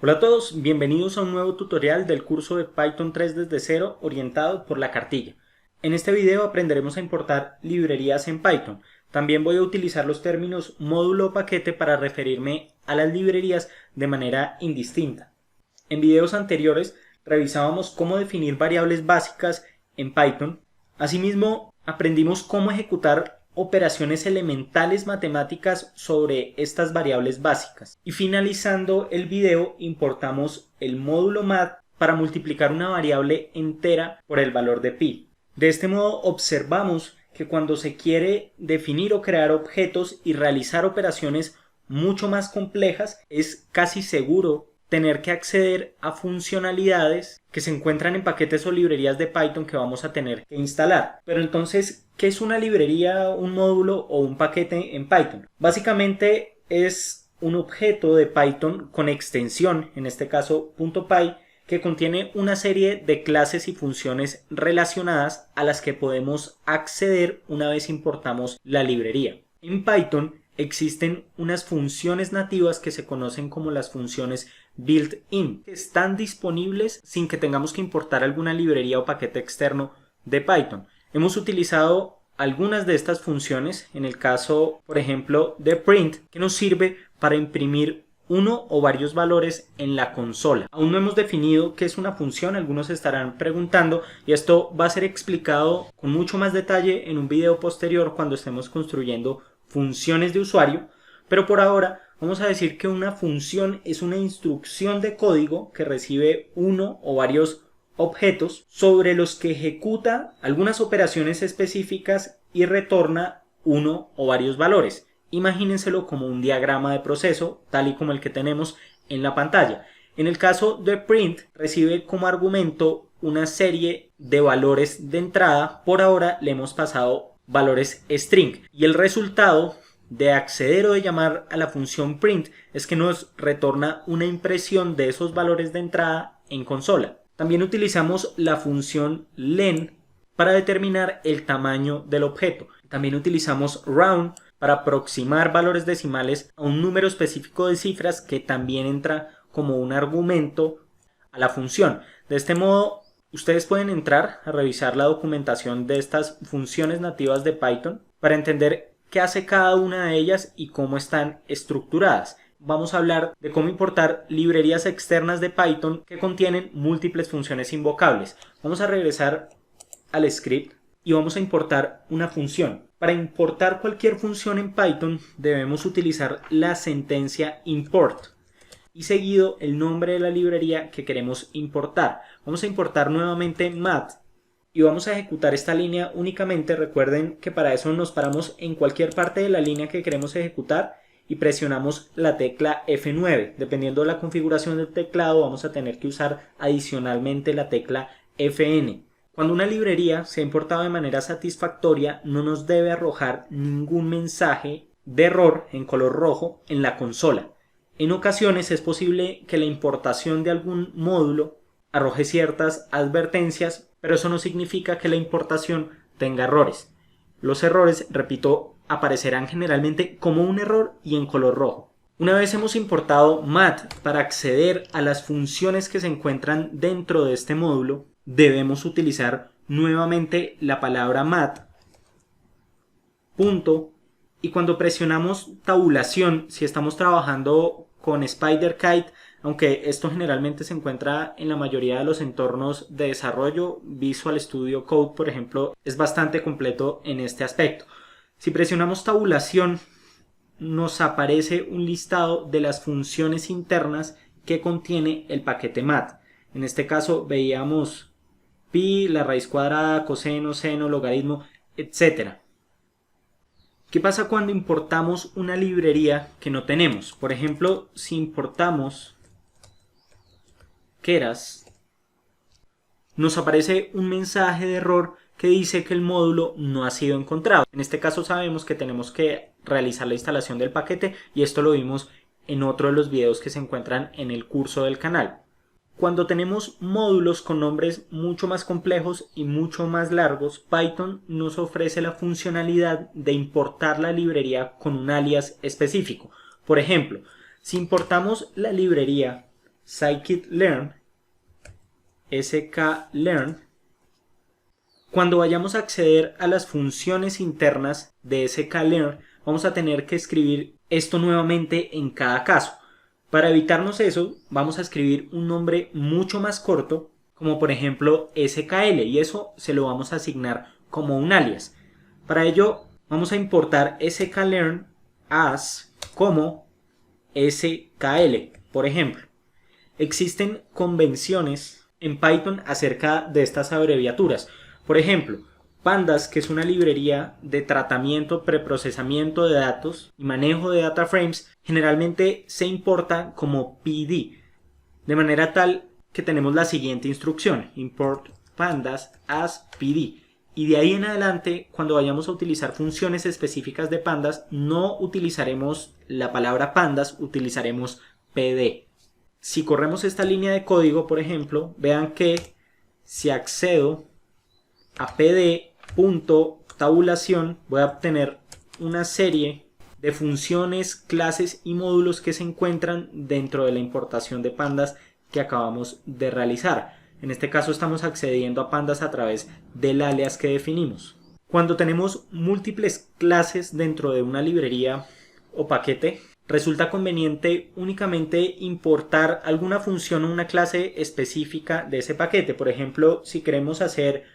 Hola a todos, bienvenidos a un nuevo tutorial del curso de Python 3 desde cero orientado por la cartilla. En este video aprenderemos a importar librerías en Python. También voy a utilizar los términos módulo o paquete para referirme a las librerías de manera indistinta. En videos anteriores revisábamos cómo definir variables básicas en Python. Asimismo, aprendimos cómo ejecutar operaciones elementales matemáticas sobre estas variables básicas. Y finalizando el video importamos el módulo math para multiplicar una variable entera por el valor de pi. De este modo observamos que cuando se quiere definir o crear objetos y realizar operaciones mucho más complejas, es casi seguro tener que acceder a funcionalidades que se encuentran en paquetes o librerías de Python que vamos a tener que instalar. Pero entonces, ¿qué es una librería, un módulo o un paquete en Python? Básicamente es un objeto de Python con extensión, en este caso .py, que contiene una serie de clases y funciones relacionadas a las que podemos acceder una vez importamos la librería. En Python existen unas funciones nativas que se conocen como las funciones built-in, que están disponibles sin que tengamos que importar alguna librería o paquete externo de Python. Hemos utilizado algunas de estas funciones en el caso, por ejemplo, de print, que nos sirve para imprimir uno o varios valores en la consola. Aún no hemos definido qué es una función, algunos se estarán preguntando, y esto va a ser explicado con mucho más detalle en un video posterior cuando estemos construyendo funciones de usuario, pero por ahora vamos a decir que una función es una instrucción de código que recibe uno o varios objetos sobre los que ejecuta algunas operaciones específicas y retorna uno o varios valores. Imagínenselo como un diagrama de proceso, tal y como el que tenemos en la pantalla. En el caso de print, recibe como argumento una serie de valores de entrada. Por ahora le hemos pasado valores string. Y el resultado de acceder o de llamar a la función print es que nos retorna una impresión de esos valores de entrada en consola. También utilizamos la función len para determinar el tamaño del objeto. También utilizamos round para aproximar valores decimales a un número específico de cifras que también entra como un argumento a la función. De este modo, ustedes pueden entrar a revisar la documentación de estas funciones nativas de Python para entender qué hace cada una de ellas y cómo están estructuradas. Vamos a hablar de cómo importar librerías externas de Python que contienen múltiples funciones invocables. Vamos a regresar al script y vamos a importar una función. Para importar cualquier función en Python debemos utilizar la sentencia import y seguido el nombre de la librería que queremos importar. Vamos a importar nuevamente math y vamos a ejecutar esta línea únicamente. Recuerden que para eso nos paramos en cualquier parte de la línea que queremos ejecutar y presionamos la tecla F9. Dependiendo de la configuración del teclado vamos a tener que usar adicionalmente la tecla Fn. Cuando una librería se ha importado de manera satisfactoria, no nos debe arrojar ningún mensaje de error en color rojo en la consola. En ocasiones es posible que la importación de algún módulo arroje ciertas advertencias, pero eso no significa que la importación tenga errores. Los errores, repito, aparecerán generalmente como un error y en color rojo. Una vez hemos importado math para acceder a las funciones que se encuentran dentro de este módulo, debemos utilizar nuevamente la palabra math, punto, y cuando presionamos tabulación, si estamos trabajando con SpiderKite, aunque esto generalmente se encuentra en la mayoría de los entornos de desarrollo, Visual Studio Code, por ejemplo, es bastante completo en este aspecto. Si presionamos tabulación, nos aparece un listado de las funciones internas que contiene el paquete math. En este caso veíamos pi, la raíz cuadrada, coseno, seno, logaritmo, etc. ¿Qué pasa cuando importamos una librería que no tenemos? Por ejemplo, si importamos Keras, nos aparece un mensaje de error que dice que el módulo no ha sido encontrado. En este caso sabemos que tenemos que realizar la instalación del paquete y esto lo vimos en otro de los videos que se encuentran en el curso del canal. Cuando tenemos módulos con nombres mucho más complejos y mucho más largos, Python nos ofrece la funcionalidad de importar la librería con un alias específico. Por ejemplo, si importamos la librería scikit-learn, sklearn. Cuando vayamos a acceder a las funciones internas de sklearn, vamos a tener que escribir esto nuevamente en cada caso. Para evitarnos eso, vamos a escribir un nombre mucho más corto, como por ejemplo skl, y eso se lo vamos a asignar como un alias. Para ello, vamos a importar sklearn as como skl, por ejemplo. Existen convenciones en Python acerca de estas abreviaturas. Por ejemplo, Pandas, que es una librería de tratamiento, preprocesamiento de datos y manejo de data frames, generalmente se importa como PD, de manera tal que tenemos la siguiente instrucción: import pandas as PD. Y de ahí en adelante, cuando vayamos a utilizar funciones específicas de pandas, no utilizaremos la palabra pandas, utilizaremos PD. Si corremos esta línea de código, por ejemplo, vean que si accedo a pd.tabulación voy a obtener una serie de funciones, clases y módulos que se encuentran dentro de la importación de pandas que acabamos de realizar. En este caso estamos accediendo a pandas a través del alias que definimos. Cuando tenemos múltiples clases dentro de una librería o paquete, resulta conveniente únicamente importar alguna función o una clase específica de ese paquete. Por ejemplo, si queremos hacer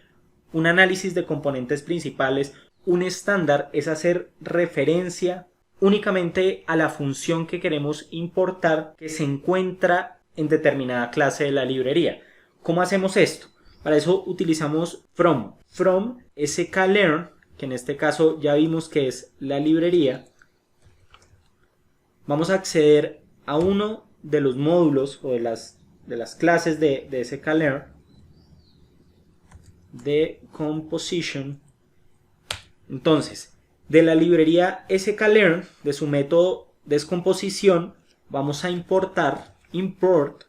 un análisis de componentes principales, un estándar es hacer referencia únicamente a la función que queremos importar que se encuentra en determinada clase de la librería. ¿Cómo hacemos esto? Para eso utilizamos from sklearn, que en este caso ya vimos que es la librería. Vamos a acceder a uno de los módulos o de las clases de sklearn, de composition. Entonces, de la librería sklearn, de su método descomposición, vamos a importar import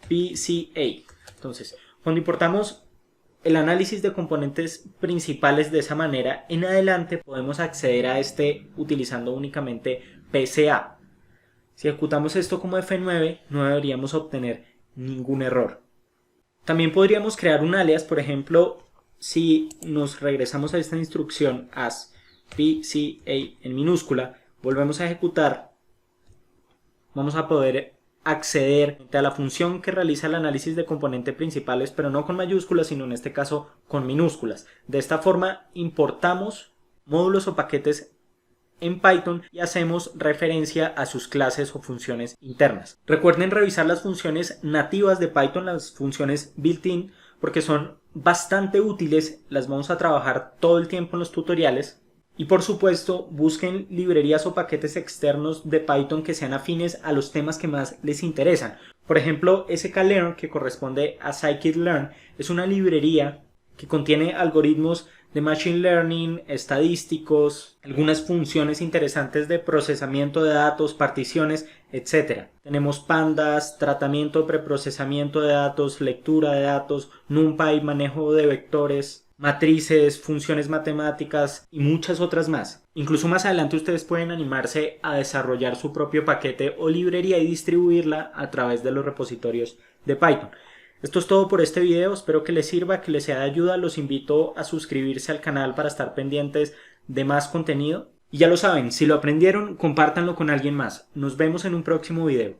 PCA. Entonces, cuando importamos el análisis de componentes principales de esa manera, en adelante podemos acceder a este utilizando únicamente PCA. Si ejecutamos esto como F9, no deberíamos obtener ningún error. También podríamos crear un alias, por ejemplo, si nos regresamos a esta instrucción as PCA en minúscula, volvemos a ejecutar, vamos a poder acceder a la función que realiza el análisis de componentes principales, pero no con mayúsculas, sino en este caso con minúsculas. De esta forma importamos módulos o paquetes en Python y hacemos referencia a sus clases o funciones internas. Recuerden revisar las funciones nativas de Python, las funciones built-in, porque son bastante útiles, las vamos a trabajar todo el tiempo en los tutoriales. Y por supuesto, busquen librerías o paquetes externos de Python que sean afines a los temas que más les interesan. Por ejemplo, sklearn, que corresponde a scikit-learn, es una librería que contiene algoritmos de machine learning, estadísticos, algunas funciones interesantes de procesamiento de datos, particiones, etc. Tenemos pandas, tratamiento, preprocesamiento de datos, lectura de datos, NumPy, manejo de vectores, matrices, funciones matemáticas y muchas otras más. Incluso más adelante ustedes pueden animarse a desarrollar su propio paquete o librería y distribuirla a través de los repositorios de Python. Esto es todo por este video, espero que les sirva, que les sea de ayuda. Los invito a suscribirse al canal para estar pendientes de más contenido. Y ya lo saben, si lo aprendieron, compártanlo con alguien más. Nos vemos en un próximo video.